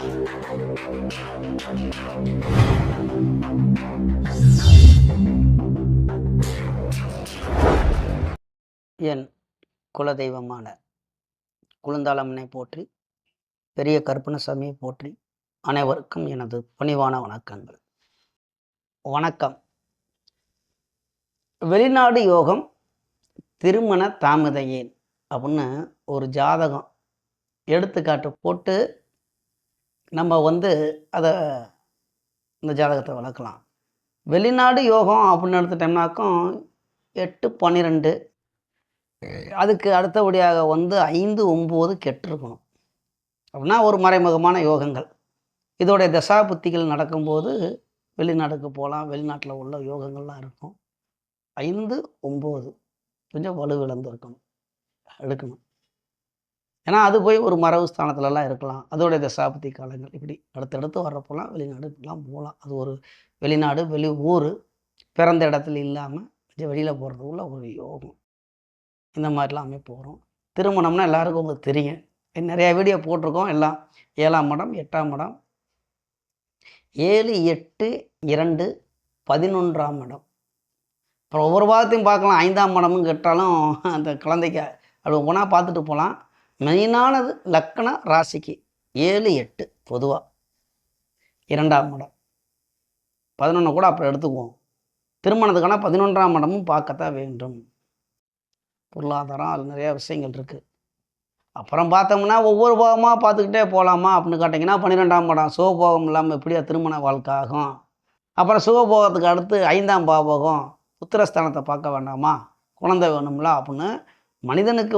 என் குலதெய்வமான குழுந்தாளம்மனை போற்றி, பெரிய கருப்பணசாமியை போற்றி, அனைவருக்கும் எனது பணிவான வணக்கங்கள். வணக்கம். வெளிநாடு யோகம் திருமண தாமதம் ஏன் அப்படின்னு ஒரு ஜாதகம் எடுத்துக்காட்டு போட்டு நம்ம அதை இந்த ஜாதகத்தை வளர்க்கலாம். வெளிநாடு யோகம் அப்படின்னு எடுத்துட்டோம்னாக்கும் 8, 12 அதுக்கு அடுத்தபடியாக 5, 9 கெட்டிருக்கணும் அப்படின்னா ஒரு மறைமுகமான யோகங்கள். இதோடைய தசா புத்திகள் நடக்கும்போது வெளிநாட்டுக்கு போகலாம். வெளிநாட்டில் உள்ள யோகங்கள்லாம் இருக்கும். 5, 9 கொஞ்சம் வலுவிழந்து எடுக்கணும். ஏன்னா அது போய் ஒரு மரபு ஸ்தானத்துலலாம் இருக்கலாம். அதோடைய தசாபுத்தி காலங்கள் இப்படி அடுத்தடுத்து வர்றப்போலாம் வெளிநாடுலாம் போகலாம். அது ஒரு வெளிநாடு, வெளி ஊர், பிறந்த இடத்துல இல்லாமல் கொஞ்சம் வெளியில் போகிறதுக்குள்ள ஒரு யோகம். இந்த மாதிரிலாம் போகிறோம். திருமணம்னா எல்லாருக்கும் உங்களுக்கு தெரியும். நிறையா வீடியோ போட்டிருக்கோம். எல்லாம் 7ஆம் இடம், 8ஆம் இடம், 7, 8, 2, 11ஆம் இடம். அப்புறம் ஒவ்வொரு வாரத்தையும் பார்க்கலாம். 5ஆம் இடமும் கேட்டாலும் அந்த குழந்தைக்கு அப்படி ஒவ்வொன்றா பார்த்துட்டு போகலாம். மெயினானது லக்கண ராசிக்கு 7, 8 பொதுவாக 2ஆம் இடம், 11 கூட அப்புறம் எடுத்துக்குவோம். திருமணத்துக்கான 11ஆம் இடமும் பார்க்கத்தான் வேண்டும். பொருளாதாரம் அதில் நிறையா விஷயங்கள் இருக்குது. அப்புறம் பார்த்தோம்னா ஒவ்வொரு பாவமாக பார்த்துக்கிட்டே போகலாமா அப்படின்னு கேட்டிங்கன்னா 12ஆம் இடம் சுகபோகம் இல்லாமல் எப்படியா திருமண வாழ்க்கை ஆகும். அப்புறம் சுகபோகத்துக்கு அடுத்து 5ஆம் பாவகம் புத்திரஸ்தானத்தை பார்க்க வேண்டாமா, குழந்தை வேணும்ல அப்படின்னு மனிதனுக்கு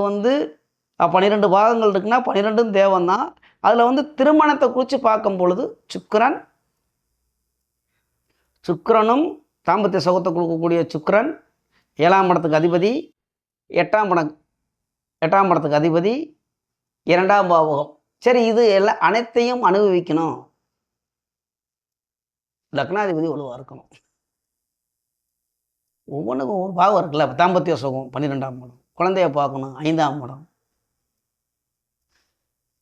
12 பாகங்கள் இருக்குன்னா 12ம் தேவந்தான். அதில் திருமணத்தை குறித்து பார்க்கும் பொழுது சுக்கிரனும் தாம்பத்திய சுகத்தை கொடுக்கக்கூடிய சுக்கிரன் 7ஆம் இடத்துக்கு அதிபதி, 8ஆம் இடத்துக்கு அதிபதி, 2ஆம் பாவகம். சரி, இது எல்லாம் அனைத்தையும் அனுபவிக்கணும். லக்னாதிபதி வலுவாக இருக்கணும். ஒவ்வொன்றுக்கும் ஒரு பாவம் இருக்குல்ல. தாம்பத்திய சுகம் 12ஆம் இடம், குழந்தைய பார்க்கணும் 5ஆம் இடம்,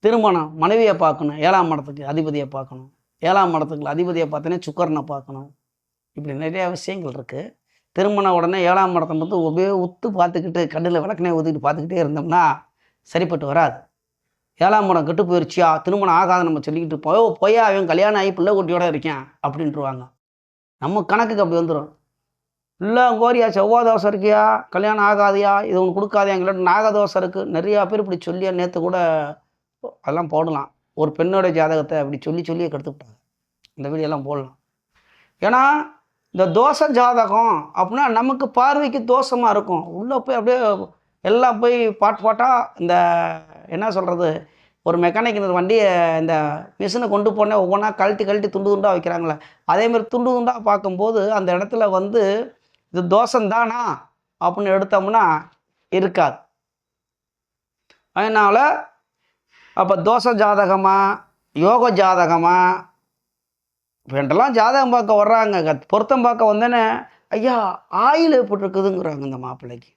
திருமணம் மனைவியை பார்க்கணும் 7ஆம் இடத்துக்கு அதிபதியை பார்க்கணும், 7ஆம் இடத்துக்கு அதிபதியை பார்த்தோன்னே சுக்கரனை பார்க்கணும். இப்படி நிறையா விஷயங்கள் இருக்குது. திருமண உடனே 7ஆம் இடத்தை அப்படியே உத்து பார்த்துக்கிட்டு கண்ணில் விளக்கணை ஊற்றிக்கிட்டு பார்த்துக்கிட்டே இருந்தோம்னா சரிப்பட்டு வராது. 7ஆம் இடம் கெட்டு போயிடுச்சியா, திருமணம் ஆகாது நம்ம சொல்லிக்கிட்டு போயா அவன் கல்யாணம் ஆகி பிள்ளை குட்டியோட இருக்கேன் அப்படின்ட்டுருவாங்க. நம்ம கணக்குக்கு அப்படி வந்துடும். இல்லை கோரியா செவ்வாய் தோசை இருக்கியா, கல்யாணம் ஆகாதியா, இது ஒன்று கொடுக்காதே, எங்கள்கிட்ட நாகதோசை இருக்குது. நிறையா பேர் இப்படி சொல்லியா நேற்று கூட அதெல்லாம் போடலாம். ஒரு பெண்ணோட ஜாதகத்தை அப்படி சொல்லியே கெடுத்துக்கிட்டாங்க. இந்த வீடியோலாம் போடலாம். ஏன்னா இந்த தோசை ஜாதகம் அப்படின்னா நமக்கு பார்வைக்கு தோஷமாக இருக்கும். உள்ளே போய் அப்படியே எல்லாம் போய் பாட்டாக இந்த என்ன சொல்கிறது, ஒரு மெக்கானிக் இந்த வண்டியை இந்த மிஷினை கொண்டு போனே ஒவ்வொன்றா கழட்டி துண்டு துண்டாக வைக்கிறாங்களே, அதேமாதிரி துண்டு துண்டாக பார்க்கும்போது அந்த இடத்துல இது தோஷந்தானா அப்படின்னு எடுத்தோம்னா இருக்காது. அதனால் அப்போ தோசை ஜாதகமா யோக ஜாதகமா வேண்டெல்லாம் ஜாதகம் பார்க்க வர்றாங்க. பொருத்தம் பார்க்க வந்தேனே ஐயா ஆயில் எப்படிருக்குதுங்கிறாங்க. இந்த மாப்பிள்ளைக்கு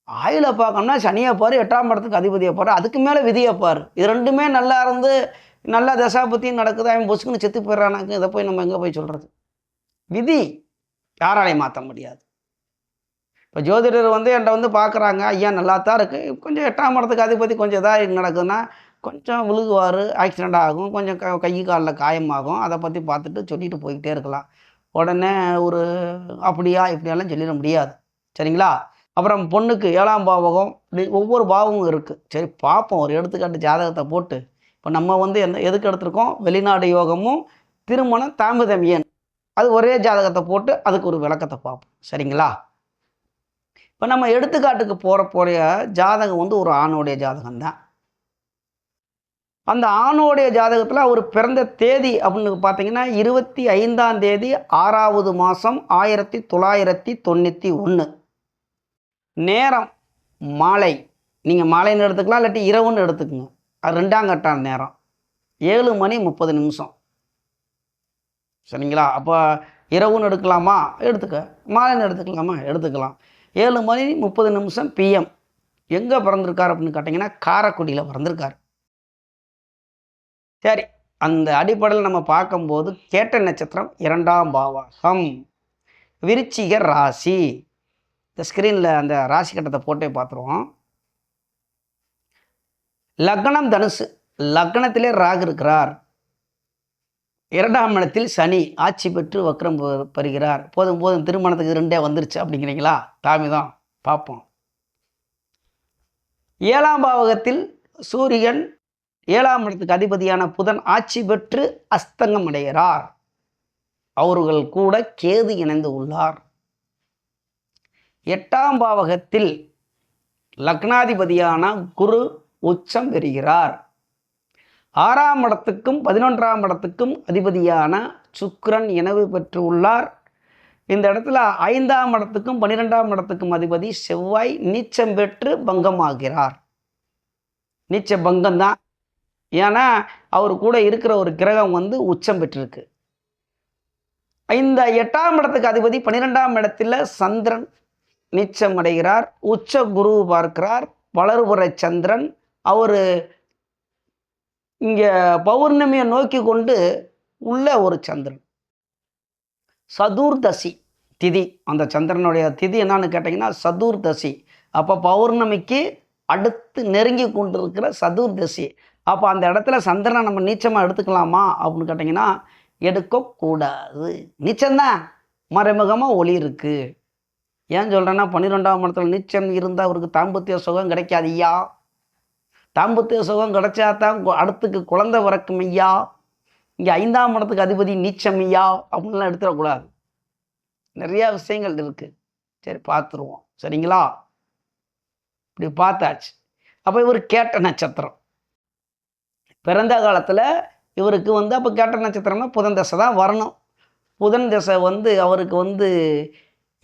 ஆயிலை பார்க்கணும்னா சனியை பாரு, 8ஆம் இடத்துக்கு அதிபதியை பாரு, அதுக்கு மேலே விதியை பாரு. இது ரெண்டுமே நல்லா இருந்து நல்லா தசாபத்தியும் நடக்குது. அவன் பொசுக்குன்னு செத்து போயிடறானாக்கு. இதை போய் நம்ம எங்கே போய் சொல்கிறது? விதி யாராலையும் மாற்ற முடியாது. இப்போ ஜோதிடர் என்கிட்ட பார்க்குறாங்க, ஐயா நல்லா தான் இருக்குது, கொஞ்சம் 8ஆம் இடத்துக்கு அதிபதி கொஞ்சம் இதாக நடக்குதுன்னா கொஞ்சம் விழுகுவார், ஆக்சிடெண்ட் ஆகும், கொஞ்சம் கை காலில் காயமாகும். அதை பற்றி பார்த்துட்டு சொல்லிட்டு போய்கிட்டே இருக்கலாம். உடனே ஒரு அப்படியா இப்படியெல்லாம் சொல்லிட முடியாது. சரிங்களா? அப்புறம் பொண்ணுக்கு 7ஆம் பாவகம், ஒவ்வொரு பாவமும் இருக்குது. சரி பார்ப்போம், ஒரு எடுத்துக்காட்டு ஜாதகத்தை போட்டு. இப்போ நம்ம எதுக்கு எடுத்துருக்கோம்? வெளிநாடு யோகமும் திருமண தாமதம் ஏன், அது ஒரே ஜாதகத்தை போட்டு அதுக்கு ஒரு விளக்கத்தை பார்ப்போம். சரிங்களா? இப்போ நம்ம எடுத்துக்காட்டுக்கு போகிற ஜாதகம் ஒரு ஆணுடைய ஜாதகம் தான். அந்த ஆணுடைய ஜாதகத்தில் அவர் பிறந்த தேதி அப்படின்னு பார்த்தீங்கன்னா 25ஆம் தேதி 6வது மாதம் 1991. நேரம் மாலை, நீங்கள் மாலைன்னு எடுத்துக்கலாம், இல்லாட்டி இரவுன்னு எடுத்துக்கோங்க. அது 2ஆம் கட்டான நேரம் 7:30. சரிங்களா? அப்போ இரவுன்னு எடுக்கலாமா? எடுத்துக்க. மாலைன்னு எடுத்துக்கலாமா? எடுத்துக்கலாம். 7:30 PM. எங்கே பிறந்திருக்கார் அப்படின்னு கேட்டிங்கன்னா காரைக்குடியில் பிறந்திருக்கார். சரி, அந்த அடிப்படையில் நம்ம பார்க்கும்போது கேட்ட நட்சத்திரம் 2ஆம் பாவகம், விருச்சிக ராசி. இந்த ஸ்க்ரீனில் அந்த ராசி கட்டத்தை போட்டே பார்த்துருவோம். லக்னம் தனுசு, லக்னத்திலே ராகு இருக்கிறார். 2ஆம் இடத்தில் சனி ஆட்சி பெற்று வக்ரம் பெறுகிறார். போதும் போதும் திருமணத்துக்கு 2 வந்துருச்சு அப்படிங்கிறீங்களா? தாமிதான் பார்ப்போம். 7ஆம் பாவகத்தில் சூரியன், 7ஆம் இடத்துக்கு அதிபதியான புதன் ஆட்சி பெற்று அஸ்தங்கம் அடைகிறார். அவர்கள் கூட கேது இணைந்து உள்ளார். 8ஆம் பாவகத்தில் லக்னாதிபதியான குரு உச்சம் பெறுகிறார். 6ஆம் இடத்துக்கும் 11ஆம் இடத்துக்கும் அதிபதியான சுக்கிரன் இணைவு பெற்று உள்ளார். இந்த இடத்துல 5ஆம் இடத்துக்கும் 12ஆம் இடத்துக்கும் அதிபதி செவ்வாய் நீச்சம் பெற்று பங்கமாகிறார். நீச்ச பங்கம்தான், ஏன்னா அவர் கூட இருக்கிற ஒரு கிரகம் உச்சம் பெற்றிருக்கு. இந்த 8ஆம் இடத்துக்கு அதிபதி 12ஆம் இடத்துல சந்திரன் நீச்சம் அடைகிறார். உச்ச குரு பார்க்கிறார். வளர்புற சந்திரன் அவர் இங்கே பௌர்ணமியை நோக்கி கொண்டு உள்ள ஒரு சந்திரன். சதுர்தசி திதி, அந்த சந்திரனுடைய திதி என்னன்னு கேட்டிங்கன்னா சதுர்தசி. அப்போ பௌர்ணமிக்கு அடுத்து நெருங்கி கொண்டு இருக்கிற சதுர்தசி. அப்போ அந்த இடத்துல சந்திரனை நம்ம நீச்சமாக எடுத்துக்கலாமா அப்படின்னு கேட்டிங்கன்னா எடுக்கக்கூடாது. நீச்சம்தான், மறைமுகமாக ஒளி இருக்குது. ஏன் சொல்கிறேன்னா 12ஆம் இடத்துல நீச்சம் இருந்தால் அவருக்கு தாம்பத்திய சுகம் கிடைக்காது ஐயா. தாம்பத்திய சுகம் கிடைச்சாதான் அடுத்துக்கு குழந்தை பிறக்கும் ஐயா. இங்கே 5ஆம் இடத்துக்கு அதிபதி நீச்சம் ஐயா அப்படின்லாம் எடுத்துடக்கூடாது. நிறையா விஷயங்கள் இருக்குது. சரி, பார்த்துருவோம். சரிங்களா? இப்படி பார்த்தாச்சு. அப்போ இவர் கேட்ட நட்சத்திரம். பிறந்த காலத்தில் இவருக்கு அப்போ கேட்ட நட்சத்திரம்னா புதன் தசை தான் வரணும். புதன் தசை அவருக்கு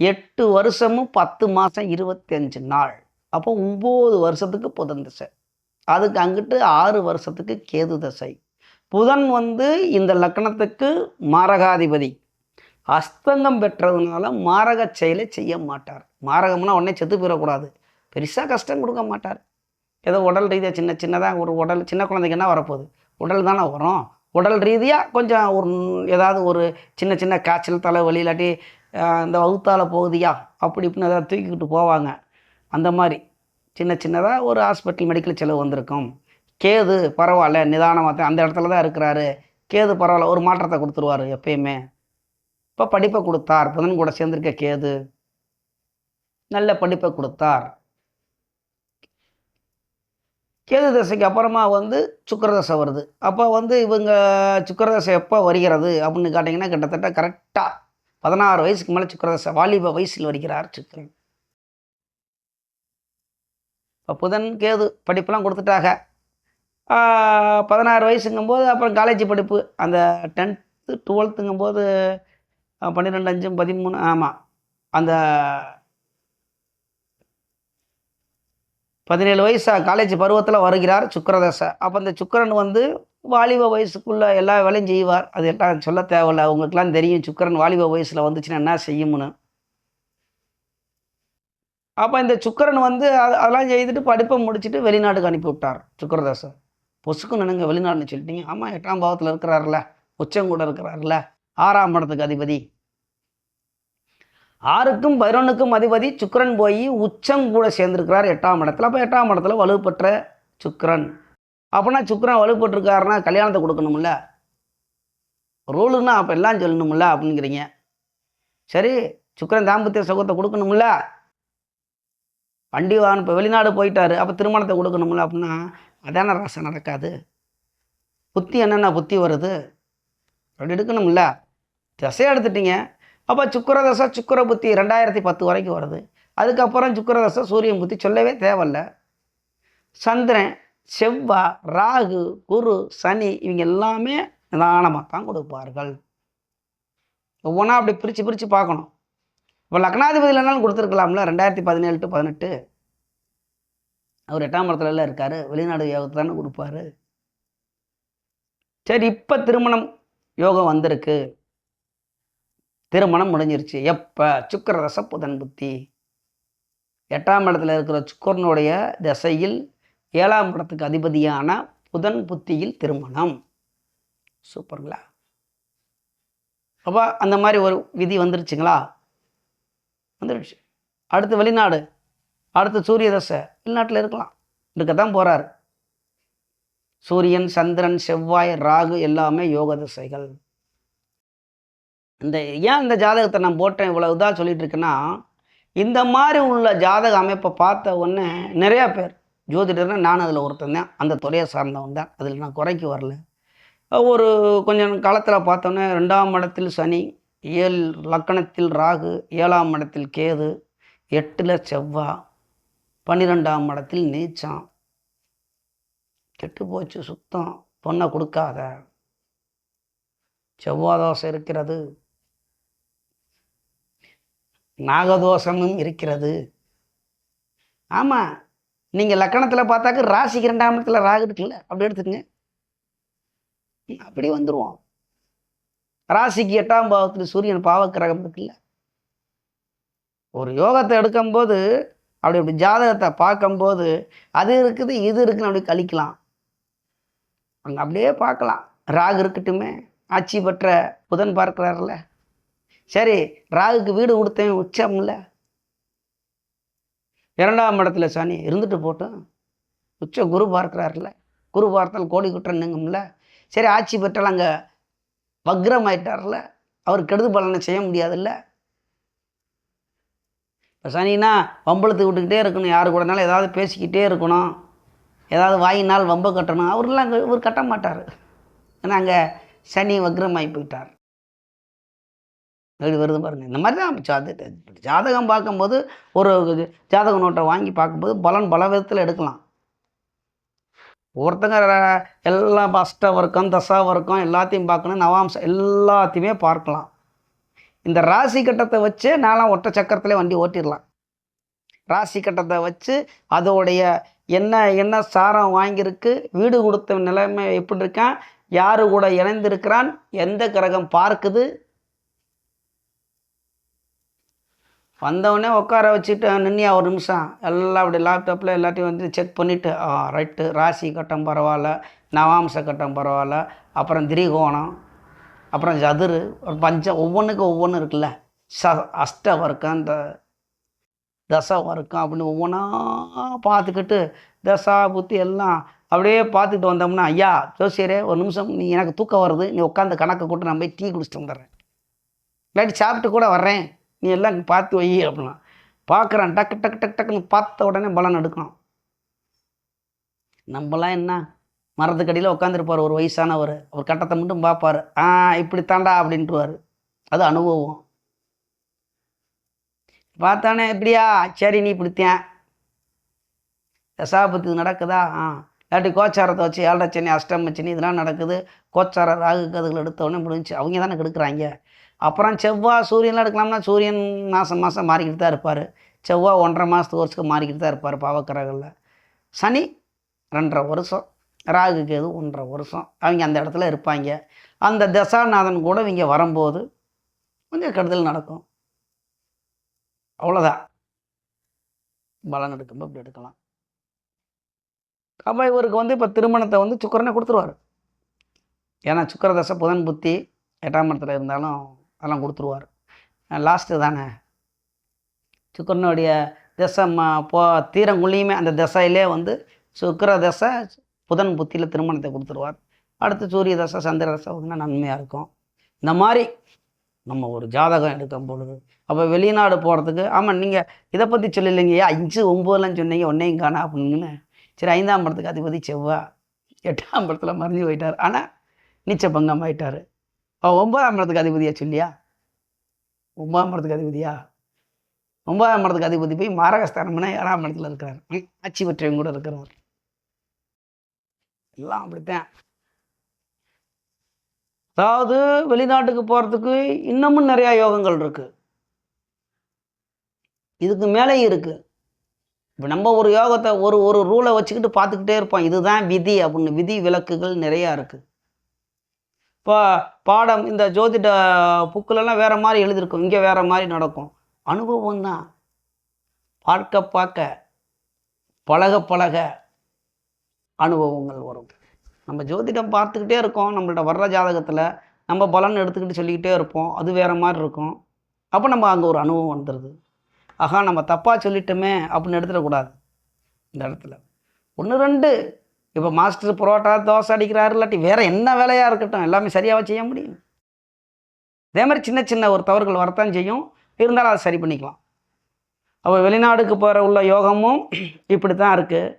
8 வருஷமும் 10 மாதம் 25 நாள். அப்போ 9 வருஷத்துக்கு புதன் தசை. அதுக்கு அங்கிட்டு 6 வருஷத்துக்கு கேது தசை. புதன் இந்த லக்னத்துக்கு மாரகாதிபதி. அஸ்தங்கம் பெற்றதுனால மாரக செயலை செய்ய மாட்டார். மாரகம்னா உடனே செத்து போயிடக்கூடாது. பெருசாக கஷ்டம் கொடுக்க மாட்டார். ஏதோ உடல் ரீதியாக சின்னதாக ஒரு உடல், சின்ன குழந்தைக்கு என்ன வரப்போகுது, உடல் தானே வரும். உடல் ரீதியாக கொஞ்சம் ஏதாவது ஒரு சின்ன காய்ச்சல், தலைவலி, இல்லாட்டி இந்த வகுத்தால் போகுதியா அப்படி இப்படின்னு ஏதாவது தூக்கிக்கிட்டு போவாங்க. அந்த மாதிரி சின்னதாக ஒரு ஹாஸ்பிட்டல் மெடிக்கல் செலவு வந்திருக்கும். கேது பரவாயில்ல, நிதானமாக தான் அந்த இடத்துல தான் இருக்கிறாரு. கேது பரவாயில்ல, ஒரு மாற்றத்தை கொடுத்துருவார் எப்பயுமே. இப்போ படிப்பை கொடுத்தார். புதன் கூட சேர்ந்திருக்க கேது நல்ல படிப்பை கொடுத்தார். கேது தசைக்கு அப்புறமா சுக்கிரதசை வருது. அப்போ இவங்க சுக்கிரதசை எப்போ வருகிறது அப்படின்னு கேட்டிங்கன்னா கிட்டத்தட்ட கரெக்டாக 16 வயசுக்கு மேலே சுக்கிரதசை, வாலிப வயசில் வருகிறார் சுக்கிரன். இப்போ புதன் கேது படிப்பெல்லாம் கொடுத்துட்டாங்க. 16 வயசுங்கும்போது அப்புறம் காலேஜ் படிப்பு, அந்த 10th 12ங்கும்போது 12, 5, 13, ஆமாம், அந்த 17 வயசு காலேஜ் பருவத்தில் வருகிறார் சுக்கிரதசை. அப்போ அந்த சுக்கிரன் வாலிப வயசுக்குள்ளே எல்லா வேலையும் செய்வார். அது எல்லாம் சொல்ல தேவையில்லை, அவங்களுக்குலாம் தெரியும் சுக்கிரன் வாலிப வயசில் வந்துச்சுன்னா என்ன செய்யும்னு. அப்போ இந்த சுக்கிரன் அதெல்லாம் செய்துட்டு படிப்பை முடிச்சுட்டு வெளிநாட்டுக்கு அனுப்பி விட்டார் சுக்கிரதசை. பொசுக்கு நினைங்க வெளிநாடுன்னு சொல்லிட்டீங்க. ஆமாம், 8ஆம் பாவத்தில் இருக்கிறாருல, உச்சம் கூட இருக்கிறாருல, 6ஆம் இடத்துக்கு அதிபதி. 6க்கும் 11க்கும் அதிபதி சுக்கிரன் போய் உச்சம் கூட சேர்ந்துருக்கிறார் 8ஆம் இடத்துல. அப்போ 8ஆம் இடத்துல வலுப்பெற்ற சுக்கிரன். அப்படின்னா சுக்கிரன் வலுப்பெற்றிருக்காருன்னா கல்யாணத்தை கொடுக்கணும்ல, ரூலுன்னா அப்போ எல்லாம் சொல்லணும்ல அப்படிங்கிறீங்க. சரி, சுக்கிரன் தாம்பத்திய சுகத்தை கொடுக்கணும்ல, வண்டி வாகனம் இப்போ வெளிநாடு போயிட்டாரு, அப்போ திருமணத்தை கொடுக்கணும்ல. அப்படின்னா அதான ராசை நடக்காது. புத்தி என்னென்ன புத்தி வருது அப்படி எடுக்கணும்ல. திசையை எடுத்துட்டீங்க. அப்போ சுக்கிரதசை சுக்கிர புத்தி 2010 வரைக்கும் வருது. அதுக்கப்புறம் சுக்கிரதசை சூரியன் புத்தி சொல்லவே தேவையில்ல. சந்திரன், செவ்வாய், ராகு, குரு, சனி இவங்க எல்லாமே நிதானமாக தான் கொடுப்பார்கள். ஒவ்வொன்றா அப்படி பிரித்து பார்க்கணும். இப்போ லக்னாதிபதியில் என்னாலும் கொடுத்துருக்கலாம்ல. 2017 to 18 அவர் 8ஆம் இடத்துல எல்லாம் இருக்கார். வெளிநாடு யோகத்தை தானே கொடுப்பாரு. சரி, இப்போ திருமணம் யோகம் வந்திருக்கு, திருமணம் முடிஞ்சிருச்சு. எப்போ? சுக்கிரதசை புதன் புத்தி. 8ஆம் இடத்துல இருக்கிற சுக்கிரனுடைய திசையில் 7ஆம் இடத்துக்கு அதிபதியான புதன் புத்தியில் திருமணம். சூப்பருங்களா? அப்போ அந்த மாதிரி ஒரு விதி வந்துருச்சுங்களா? வந்துடுச்சு. அடுத்து வெளிநாடு, அடுத்து சூரிய தசை வெளிநாட்டில் இருக்கலாம், இருக்கத்தான் போகிறார். சூரியன், சந்திரன், செவ்வாய், ராகு எல்லாமே யோக திசைகள். ஏன் இந்த ஜாதகத்தை நான் போட்டேன் இவ்வளவு தான் சொல்லிட்டு இருக்கேன்னா, இந்த மாதிரி உள்ள ஜாதக அமைப்பை பார்த்த உடனே நிறையா பேர் ஜோதிடர்னா நான் அதில் ஒருத்தன் தான், அந்த துறையை சார்ந்தவன் தான், அதில் நான் குறைக்கு வரல. ஒரு கொஞ்சம் காலத்தில் பார்த்தோன்னே 2ஆம் இடத்தில் சனி, 7 லக்கணத்தில் ராகு, 7ஆம் இடத்தில் கேது, 8ல் செவ்வாய், 12ஆம் இடத்தில் நீச்சம். கெட்டு போச்சு சுத்தம், பொண்ணை கொடுக்காத. செவ்வாதோஷம் இருக்கிறது, நாகதோஷமும் இருக்கிறது. ஆமாம், நீங்கள் லக்கணத்தில் பார்த்தாக்க ராசிக்கு 2ஆம் இடத்துல ராகு இருக்குல்ல, அப்படி எடுத்துக்கங்க. அப்படி வந்துடுவோம். ராசிக்கு 8ஆம் பாவத்தில் சூரியன் பாவக்கிரகம் இருக்குல்ல. ஒரு யோகத்தை எடுக்கும்போது அப்படி ஜாதகத்தை பார்க்கும்போது அது இருக்குது இது இருக்குன்னு அப்படி கழிக்கலாம். அங்கே அப்படியே பார்க்கலாம். ராகு இருக்கட்டுமே, ஆட்சி பெற்ற புதன் பார்க்கிறார்ல. சரி, ராகுக்கு வீடு கொடுத்தவன் உச்சம்ல. 2ஆம் இடத்துல சனி இருந்துட்டு போட்டோம், உச்ச குரு பார்க்கிறார்ல. குரு பார்த்தால் கோடி குற்றம் நீங்கும்ல. சரி, ஆட்சி பெற்றால் அங்கே வக்ரம் ஆயிட்டார்ல, அவர் கெடுது பலனை செய்ய முடியாதுல்ல. இப்போ சனினா வம்பளத்து விட்டுக்கிட்டே இருக்கணும், யாரு கூடனாலும் ஏதாவது பேசிக்கிட்டே இருக்கணும், ஏதாவது வாயினால் வம்ப கட்டணும். இவர் கட்ட மாட்டார், ஏன்னா அங்கே சனி வக்ரமாகி போயிட்டார். எப்படி வருது பாருங்கள். இந்த மாதிரி தான் ஜாதகம் பார்க்கும்போது, ஒரு ஜாதக நோட்டை வாங்கி பார்க்கும்போது பலன் பல விதத்தில் எடுக்கலாம். ஒருத்தங்க எல்லாம் அஷ்ட வர்க்கம், தசா வர்க்கம் எல்லாத்தையும் பார்க்கணும், நவாம்சம் எல்லாத்தையுமே பார்க்கலாம். இந்த ராசி கட்டத்தை வச்சு நான்லாம் ஒற்றை சக்கரத்திலே வண்டி ஓட்டிடலாம். ராசி கட்டத்தை வச்சு அதோடைய என்ன சாரம் வாங்கியிருக்கு, வீடு கொடுத்த நிலைமை எப்படி இருக்கான், யாரு கூட இணைந்திருக்கிறான், எந்த கிரகம் பார்க்குது, வந்தவொடனே உட்கார வச்சுட்டு நின்னியா ஒரு நிமிஷம் எல்லாம் அப்படி லேப்டாப்பில் எல்லாத்தையும் வந்து செக் பண்ணிவிட்டு, ரைட்டு, ராசி கட்டம் பரவாயில்ல, நவாம்ச கட்டம் பரவாயில்ல, அப்புறம் திரிகோணம், அப்புறம் சதுரு, ஒரு பஞ்சம், ஒவ்வொன்றுக்கும் ஒவ்வொன்று இருக்குல்ல, அஷ்ட வர்க்கம், இந்த தசை வர்க்கம் அப்படின்னு ஒவ்வொன்றா பார்த்துக்கிட்டு தசா புத்தி எல்லாம் அப்படியே பார்த்துக்கிட்டு வந்தோம்னா, ஐயா ஜோசியரே ஒரு நிமிஷம், நீ எனக்கு தூக்கம் வருது, நீ உட்காந்து கணக்கை கூட்டு நான் போய் டீ குடிச்சிட்டு வந்துடுறேன், இல்லாட்டி சாப்பிட்டு கூட வர்றேன், நீ எல்லாம் பார்த்து வை அப்படின்னா பார்க்குறான். டக்கு டக்கு டக்கு டக்குன்னு பார்த்த உடனே பலன் எடுக்கணும். நம்மளாம் என்ன மரத்துக்கடியில் உட்காந்துருப்பார் ஒரு வயசானவர், ஒரு கட்டத்தை மட்டும் பார்ப்பார், இப்படி தாண்டா அப்படின்ட்டுவார். அது அனுபவம். பார்த்தானே எப்படியா, சரி நீ இப்படித்தேன், தசாபத்து நடக்குதா, இல்லாட்டி கோச்சாரத்தை வச்சு 7 சனி, அஷ்டம சனி இதெல்லாம் நடக்குது, கோச்சார ராகு கதுகள் எடுத்த உடனே முடிஞ்சு, அவங்க தானே கெடுக்குறாங்க. அப்புறம் செவ்வாய் சூரியன்லாம் எடுக்கலாம்னா சூரியன் மாதம் மாறிக்கிட்டு தான் இருப்பார், செவ்வாய் 1.5 மாதத்துக்கு வருஷத்துக்கு மாறிக்கிட்டு தான் இருப்பார் பாவக்கிரகங்களில். சனி 2.5 வருஷம், ராகு கேது 1.5 வருஷம் அவங்க அந்த இடத்துல இருப்பாங்க. அந்த தசாநாதன் கூட இங்கே வரும்போது கொஞ்சம் கெடுதல் நடக்கும், அவ்வளோதான். பலன் எடுக்கும்போது இப்படி எடுக்கலாம். அப்போ இவருக்கு வந்து இப்போ திருமணத்தை வந்து சுக்கரனை கொடுத்துருவார். ஏன்னா சுக்கர தசை புதன் புத்தி 8ஆம் இடத்துல இருந்தாலும் அதெல்லாம் கொடுத்துருவார். லாஸ்ட்டு தானே சுக்கரனுடைய தசை தீரங்குள்ளியுமே அந்த தசையிலே வந்து சுக்கர தசை புதன் புத்தியில் திருமணத்தை கொடுத்துருவார். அடுத்து சூரிய தசை சந்திர தசை வந்து நன்மையாக இருக்கும். இந்த மாதிரி நம்ம ஒரு ஜாதகம் எடுக்கும் பொழுது அப்போ வெளிநாடு போகிறதுக்கு, ஆமாம் நீங்கள் இதை பற்றி சொல்லலைங்க, 5, 9லாம் சொன்னீங்க, ஒன்றையும் காணா அப்படின்னு. சரி, 5ஆம் இடத்துக்கு அதிபதி செவ்வாய் 8ஆம் இடத்துல மறைஞ்சு போயிட்டார், ஆனால் நீச்ச பங்கம் ஆயிட்டார். 9ஆம் இடத்துக்கு அதிபதியா சொல்லியா, 9ஆம் இடத்துக்கு அதிபதியா, 9ஆம் இடத்துக்கு அதிபதி போய் மாரகஸ்தானம்னா 7ஆம் இடத்துல இருக்கிறார், ஆட்சி பெற்றவங்க கூட இருக்கிறார். எல்லாம் அப்படித்தான். அதாவது வெளிநாட்டுக்கு போகிறதுக்கு இன்னமும் நிறையா யோகங்கள் இருக்குது, இதுக்கு மேலே இருக்குது. இப்போ நம்ம ஒரு யோகத்தை ஒரு ரூலை வச்சுக்கிட்டு பார்த்துக்கிட்டே இருப்போம், இதுதான் விதி அப்படின்னு. விதி விலக்குகள் நிறையா இருக்குது. இப்போ பாடம் இந்த ஜோதிட புக்கிலெல்லாம் வேறு மாதிரி எழுதியிருக்கும், இங்கே வேறு மாதிரி நடக்கும். அனுபவம் தான். பார்க்க பழக அனுபவங்கள் வரும். நம்ம ஜோதிடம் பார்த்துக்கிட்டே இருக்கோம். நம்மள்ட்ட வர்ற ஜாதகத்தில் நம்ம பலன் எடுத்துக்கிட்டு சொல்லிக்கிட்டே இருப்போம். அது வேறு மாதிரி இருக்கும். அப்போ நம்ம அங்கே ஒரு அனுபவம் வந்துடுது. ஆகா நம்ம தப்பாக சொல்லிட்டோமே அப்படின்னு எடுத்துடக்கூடாது. இந்த இடத்துல 1 2 இப்போ மாஸ்டர் புரோட்டா தோசை அடிக்கிறாரு, இல்லாட்டி வேறு என்ன வேலையாக இருக்கட்டும், எல்லாமே சரியாக செய்ய முடியும். அதே மாதிரி சின்ன சின்ன ஒரு தவறுகள் வரத்தான் செய்யும். இருந்தாலும் அதை சரி பண்ணிக்கலாம். அப்போ வெளிநாடுக்கு போகிற உள்ள யோகமும் இப்படி தான் இருக்குது.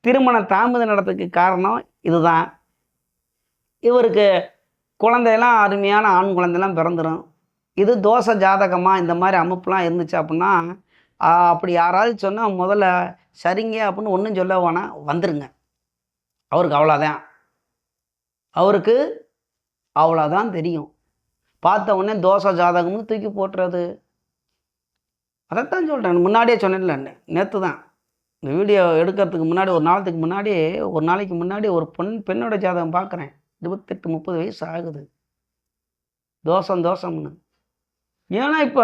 திருமணம் தாமதம் நடத்துக்கு காரணம் இதுதான். இவருக்கு குழந்தையெல்லாம் அருமையான ஆண் குழந்தையெல்லாம் பிறந்துடும். இது தோசை ஜாதகமாக இந்த மாதிரி அமைப்புலாம் இருந்துச்சு அப்படின்னா, அப்படி யாராவது சொன்னால் முதல்ல சரிங்க அப்படின்னு ஒன்றும் சொல்ல வேணாம், வந்துருங்க. அவருக்கு அவ்வளோதான், அவருக்கு அவ்வளோதான் தெரியும். பார்த்த உடனே தோசை ஜாதகம்னு தூக்கி போட்டுறது. அதைத்தான் சொல்கிறேன், முன்னாடியே சொன்னேன்ல, நேற்று தான் இந்த வீடியோ எடுக்கிறதுக்கு முன்னாடி ஒரு நாளைக்கு முன்னாடி ஒரு பெண்ணோட ஜாதகம் பார்க்குறேன். 28 30 வயசு ஆகுது. தோசம்னு. ஏன்னா இப்போ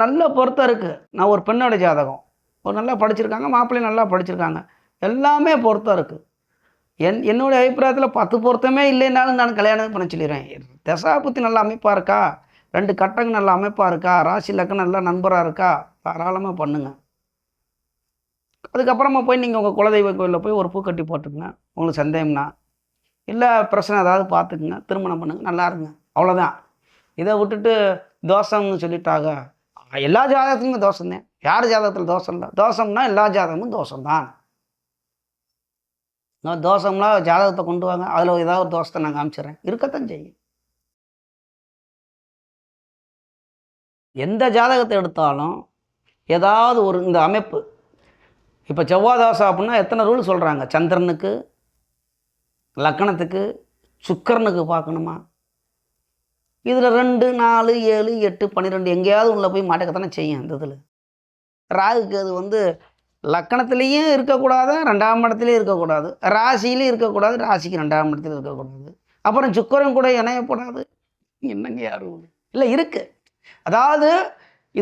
நல்ல பொருத்தம் இருக்குது. நான் ஒரு பெண்ணோட ஜாதகம், ஒரு நல்லா படிச்சிருக்காங்க, மாப்பிள்ளையும் நல்லா படிச்சிருக்காங்க, எல்லாமே பொருத்தம் இருக்குது. என்னுடைய அபிப்பிராயத்தில் 10 பொருத்தமே இல்லைன்னாலும் நான் கல்யாணம் பண்ண சொல்லிடுவேன். தசாபுத்தி நல்ல அமைப்பாக இருக்கா, 2 கட்டங்கள் நல்ல அமைப்பாக இருக்கா, ராசி லக்கணம் நல்லா நண்பராக இருக்கா, தாராளமாக பண்ணுங்க. அதுக்கப்புறமா போய் நீங்கள் உங்கள் குலதெய்வ கோயிலில் போய் ஒரு பூ கட்டி போட்டுக்குங்க. உங்களுக்கு சந்தேகம்னா இல்லை பிரச்சனை ஏதாவது பார்த்துக்குங்க, திருமணம் பண்ணுங்க, நல்லா இருங்க, அவ்வளோதான். இதை விட்டுட்டு தோஷம்னு சொல்லிட்டாங்க. எல்லா ஜாதகத்துலையும் தோஷம்தான். யார் ஜாதகத்தில் தோஷம் இல்லை? தோஷம்னா எல்லா ஜாதகமும் தோஷம்தான். தோஷம்லாம் ஜாதகத்தை கொண்டு வாங்க, அதில் ஏதாவது ஒரு தோஷத்தை நான் காமிச்சிடுறேன், இருக்கத்தான் செய்யும். எந்த ஜாதகத்தை எடுத்தாலும் ஏதாவது ஒரு இந்த அமைப்பு. இப்போ செவ்வாய் தோஷம் அப்படின்னா எத்தனை ரூல் சொல்கிறாங்க. சந்திரனுக்கு, லக்கணத்துக்கு, சுக்கரனுக்கு பார்க்கணுமா. இதில் 2 4 7 8 12 எங்கேயாவது உள்ள போய் மாட்டக்கத்தானே செய்யும். இந்த இதில் ராகுக்கு அது லக்கணத்துலேயும் இருக்கக்கூடாது, 2ஆம் இடத்துலையும் இருக்கக்கூடாது, ராசியிலையும் இருக்கக்கூடாது, ராசிக்கு 2ஆம் இடத்துலையும் இருக்கக்கூடாது, அப்புறம் சுக்கரன் கூட இணையப்படாது. என்னங்க யாரும் இல்லை இருக்குது. அதாவது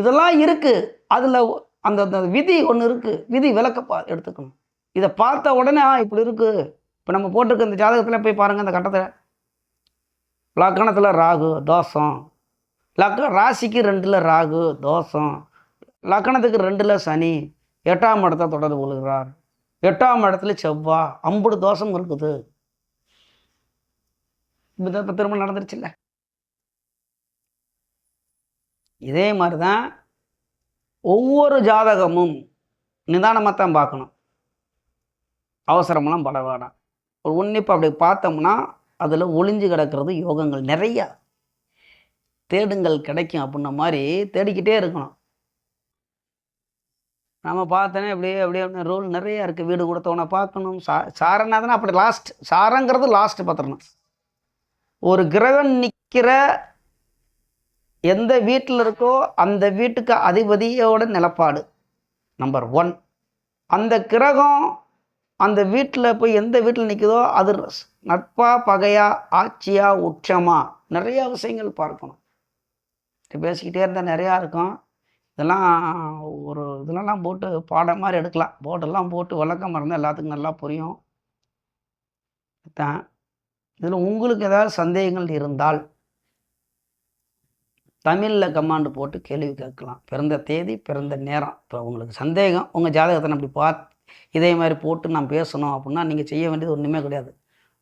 இதெல்லாம் இருக்குது. அதில் அந்த விதி ஒன்று இருக்குது. விதி விளக்கப்பா எடுத்துக்கணும். இதை பார்த்த உடனே இப்படி இருக்குது. இப்போ நம்ம போட்டிருக்க இந்த ஜாதகத்தில் போய் பாருங்கள். அந்த கட்டத்தில் லக்கணத்தில் ராகு தோஷம், ராசிக்கு 2ல் ராகு தோஷம், லக்கணத்துக்கு 2ல் சனி, 8ஆம் இடத்தை தொடர்பு கொள்கிறார், 8ஆம் இடத்துல செவ்வாய், அம்புடு தோஷம் இருக்குது. இப்போ திரும்ப நடந்துருச்சுல்ல. இதே மாதிரி தான் ஒவ்வொரு ஜாதகமும் நிதானமாக தான் பார்க்கணும். அவசரமெல்லாம் பட வேணாம். ஒரு உன்னிப்பு அப்படி பார்த்தோம்னா அதில் ஒளிஞ்சு கிடக்கிறது யோகங்கள் நிறையா. தேடுங்கள் கிடைக்கும் அப்படின்ன மாதிரி தேடிக்கிட்டே இருக்கணும். நம்ம பார்த்தோன்னே அப்படியே ரூல் நிறையா இருக்குது. வீடு கொடுத்தவனை பார்க்கணும். சாரனாதானே அப்படி சாரங்கிறது லாஸ்ட்டு பார்த்துடணும். ஒரு கிரகம் நிற்கிற எந்த வீட்டில் இருக்கோ அந்த வீட்டுக்கு அதிபதியோட நிலப்பாடு நம்பர் 1. அந்த கிரகம் அந்த வீட்டில் போய் எந்த வீட்டில் நிற்குதோ அது நட்பா, பகையா, ஆட்சியா, உச்சமா, நிறையா விஷயங்கள் பார்க்கணும். பேசிக்கிட்டே இருந்தால் நிறையா இருக்கும். இதெல்லாம் போட்டு பாடம் மாதிரி எடுக்கலாம். போட்டெல்லாம் போட்டு விளக்கம் இருந்தால் எல்லாத்துக்கும் நல்லா புரியும். இதில் உங்களுக்கு ஏதாவது சந்தேகங்கள் இருந்தால் தமிழில் கமாண்டு போட்டு கேள்வி கேட்கலாம். பிறந்த தேதி, பிறந்த நேரம். இப்போ உங்களுக்கு சந்தேகம், உங்கள் ஜாதகத்தை அப்படி இதே மாதிரி போட்டு நான் பேசணும் அப்படின்னா நீங்கள் செய்ய வேண்டியது ஒன்றுமே கிடையாது.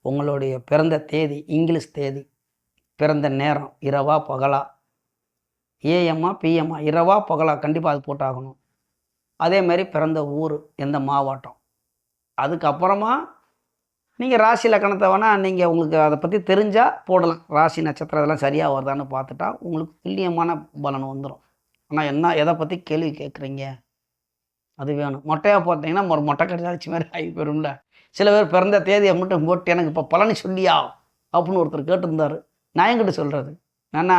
உங்களுடைய பிறந்த தேதி, இங்கிலீஷ் தேதி, பிறந்த நேரம், இரவா பகலா, ஏஎம்மா பிஎம்மா, இரவா பகலா, கண்டிப்பாக அது போட்டாகணும். அதே மாதிரி பிறந்த ஊர், எந்த மாவட்டம். அதுக்கப்புறமா நீங்கள் ராசி லக்கணத்தை வேணால் நீங்கள் உங்களுக்கு அதை பற்றி தெரிஞ்சால் போடலாம். ராசி நட்சத்திரம் இதெல்லாம் சரியாக வருதான்னு பார்த்துட்டா உங்களுக்கு துல்லியமான பலன் வந்துடும். ஆனால் எதை பற்றி கேள்வி கேட்குறீங்க அது வேணும். மொட்டையாக போட்டிங்கன்னா ஒரு மொட்டை கடிதாச்சு மாதிரி ஆகி போயிடும்ல. சில பேர் பிறந்த தேதியை மட்டும் போட்டு எனக்கு இப்போ பலனி சொல்லியா அப்படின்னு ஒருத்தர் கேட்டிருந்தார். நான் என்கிட்ட சொல்கிறது ஏன்னா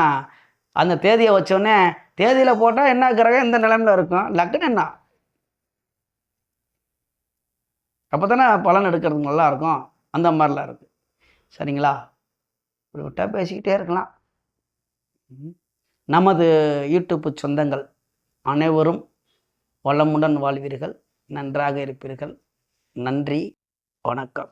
அந்த தேதியை வச்சோடனே தேதியில் போட்டால் என்ன கிரகம் எந்த நிலைமையில் இருக்கும், லக்கணம் என்ன, அப்போ தானே பலன் எடுக்கிறதுக்கு நல்லாயிருக்கும். அந்த மாதிரிலாம் இருக்குது. சரிங்களா? இப்படி விட்டால் பேசிக்கிட்டே இருக்கலாம். நமது யூடியூப் சொந்தங்கள் அனைவரும் வளமுடன் வாழ்வீர்கள், நன்றாக இருப்பீர்கள். நன்றி, வணக்கம்.